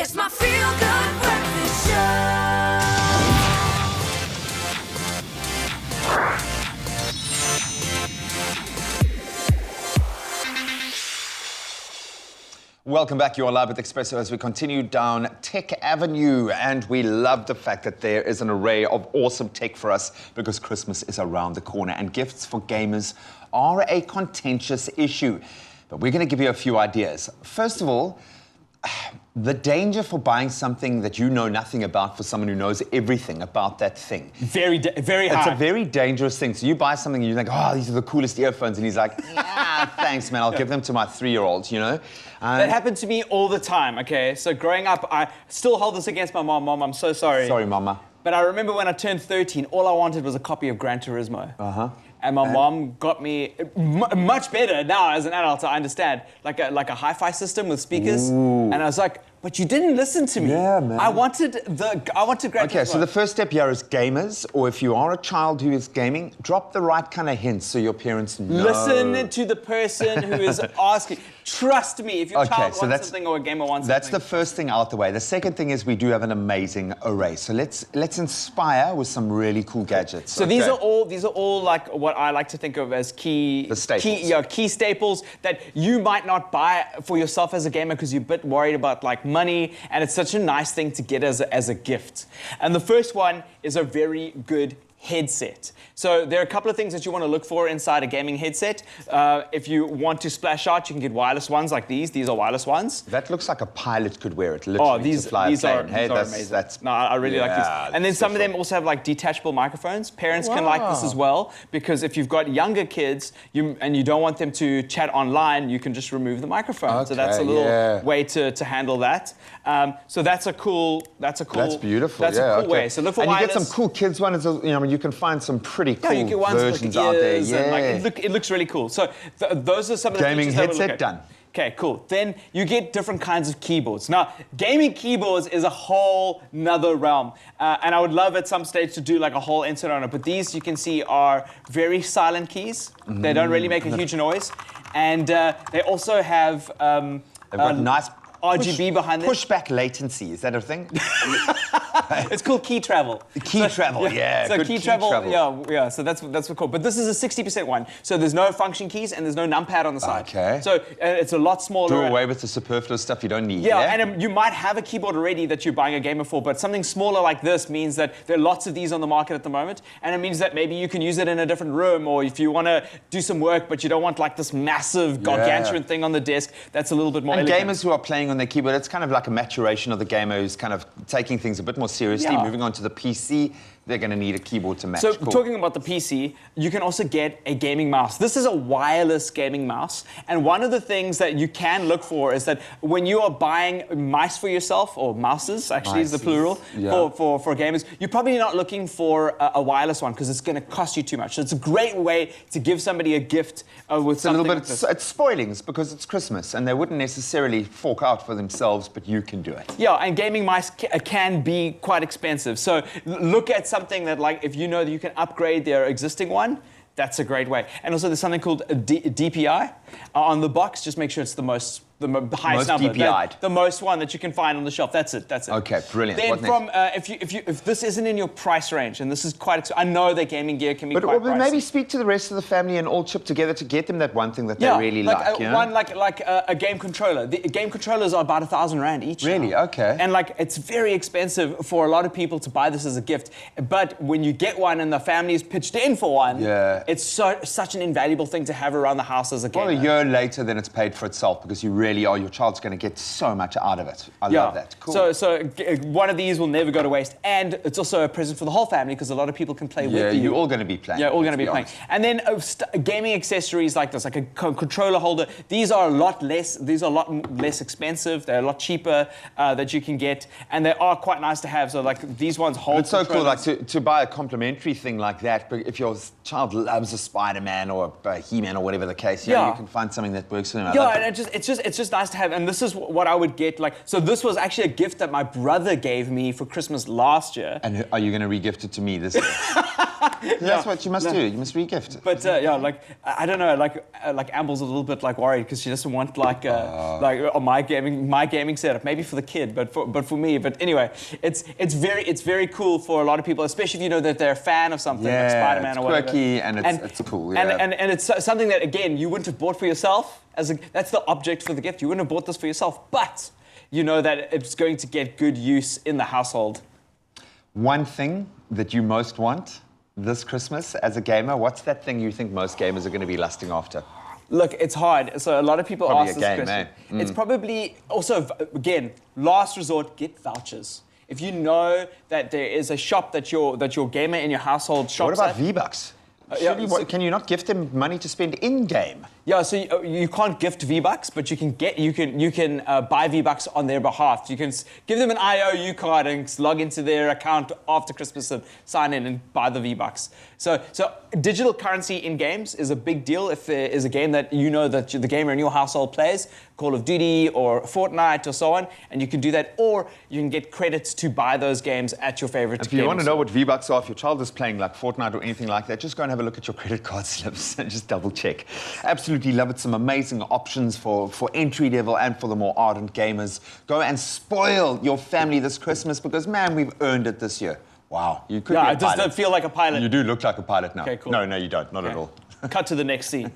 It's my feel-good breakfast show. Welcome back. You're live with Expresso as we continue down Tech Avenue, and we love the fact that there is an array of awesome tech for us because Christmas is around the corner and gifts for gamers are a contentious issue. But we're going to give you a few ideas. First of all, the danger for buying something that you know nothing about for someone who knows everything about that thing. Very high. It's a very dangerous thing. So you buy something and you think, oh, these are the coolest earphones. And he's like, yeah, thanks, man. I'll give them to my 3-year-old, you know? That happened to me all the time, okay? So growing up, I still hold this against my mom. Mom, I'm so sorry. Sorry, mama. But I remember when I turned 13, all I wanted was a copy of Gran Turismo. Uh-huh. And my mom got me much better now as an adult, I understand, like a hi-fi system with speakers. Ooh. And I was like, but you didn't listen to me. Yeah, man. I wanted Gran Turismo. Okay, so the first step here is gamers, or if you are a child who is gaming, drop the right kind of hints so your parents know. Listen to the person who is asking. Trust me, if your child wants something or a gamer wants that's something. That's the first thing out the way. The second thing is we do have an amazing array. So let's inspire with some really cool gadgets. So these are all like what I like to think of as key staples that you might not buy for yourself as a gamer because you're a bit worried about like money, and it's such a nice thing to get as a gift. And the first one is a very good headset. So there are a couple of things that you want to look for inside a gaming headset. If you want to splash out, you can get wireless ones like these. These are wireless ones. That looks like a pilot could wear it, literally, these to fly a plane. Are amazing. No, I really like these. And then some of them also have like detachable microphones. Parents can like this as well, because if you've got younger kids and you don't want them to chat online, you can just remove the microphone. Okay, so that's a little way to handle that. So that's beautiful. That's a cool way. So look for wireless. And you get some cool kids ones. You know, you can find some pretty cool you get ones versions with out there. ears and, like, it looks really cool. So those are some of the gaming headset done. Okay, cool. Then you get different kinds of keyboards. Now, gaming keyboards is a whole nother realm. And I would love at some stage to do like a whole insert on it. But these, you can see, are very silent keys. They don't really make a huge noise. And they also have they've got nice RGB behind them. Pushback latency, is that a thing? It's called key travel. Key travel, yeah. So key travel, yeah. So that's what's cool. But this is a 60% one. So there's no function keys and there's no numpad on the side. Okay. So it's a lot smaller. Do away with the superfluous stuff you don't need. Yeah, and you might have a keyboard already that you're buying a gamer for, but something smaller like this means that there are lots of these on the market at the moment, and it means that maybe you can use it in a different room, or if you want to do some work, but you don't want like this massive gargantuan thing on the desk. That's a little bit more elegant. Gamers who are playing on their keyboard, it's kind of like a maturation of the gamer who's kind of taking things a bit more seriously, moving on to the PC. They're going to need a keyboard to match. So talking about the PC, you can also get a gaming mouse. This is a wireless gaming mouse. And one of the things that you can look for is that when you are buying mice for yourself, or mouses actually is the plural, for gamers, you're probably not looking for a wireless one because it's going to cost you too much. So it's a great way to give somebody a gift with something a little bit, like this. It's spoilings because it's Christmas and they wouldn't necessarily fork out for themselves, but you can do it. Yeah, and gaming mice can be quite expensive. So look at something that, like, if you know that you can upgrade their existing one, that's a great way. And also there's something called a DPI on the box. Just make sure it's the highest number. DPI'd. The most one that you can find on the shelf. That's it. Okay, brilliant. Then if this isn't in your price range, and this is quite, I know that gaming gear can be quite pricey. Maybe speak to the rest of the family and all chip together to get them that one thing that they really like. One like a game controller. The game controllers are about 1,000 Rand each. Really? Now. Okay. And like it's very expensive for a lot of people to buy this as a gift. But when you get one and the family's pitched in for one, it's such an invaluable thing to have around the house as a gamer. Well, a year later, then it's paid for itself because you really are. Your child's going to get so much out of it. I love that. Cool. So one of these will never go to waste, and it's also a present for the whole family because a lot of people can play with you. Yeah, you're all going to be playing. Yeah, all going to be playing. And then gaming accessories like this, like a controller holder. These are a lot less. These are a lot less expensive. They're a lot cheaper that you can get, and they are quite nice to have. So like these ones hold. It's so cool, like to buy a complimentary thing like that. But if your child loves a Spider-Man or a He-Man or whatever the case, you can find something that works for them. And it's just nice to have. And this is what I would get. Like, so this was actually a gift that my brother gave me for Christmas last year. And are you going to re-gift it to me this year? That's what you must do. You must re-gift. But yeah, like I don't know, like Amble's a little bit like worried because she doesn't want like on my gaming setup. Maybe for the kid, but for me. But anyway, it's very cool for a lot of people, especially if you know that they're a fan of something like Spider-Man or whatever. It's quirky and it's cool. Yeah. And it's something that again you wouldn't have bought for yourself. That's the object for the gift. You wouldn't have bought this for yourself, but you know that it's going to get good use in the household. One thing that you most want this Christmas as a gamer, what's that thing you think most gamers are going to be lusting after? Look, it's hard. So a lot of people Probably ask a this game, question. eh? It's probably also, again, last resort, get vouchers. If you know that there is a shop that your gamer in your household shops What about at, V-Bucks? yeah, Can you not gift them money to spend in-game? Yeah, so you can't gift V-Bucks, but you can buy V-Bucks on their behalf. You can give them an IOU card and log into their account after Christmas and sign in and buy the V-Bucks. So digital currency in games is a big deal if there is a game that you know that the gamer in your household plays, Call of Duty or Fortnite or so on, and you can do that, or you can get credits to buy those games at your favorite If you want to know what V-Bucks are, if your child is playing like Fortnite or anything like that, just go and have a look at your credit card slips and just double check. Absolutely love it. Some amazing options for entry level and for the more ardent gamers. Go and spoil your family this Christmas because, man, we've earned it this year. Wow. You could be a I just pilot. don't feel like a pilot. You do look like a pilot now. Okay, cool. No, you don't. Not at Okay. all. Cut to the next scene.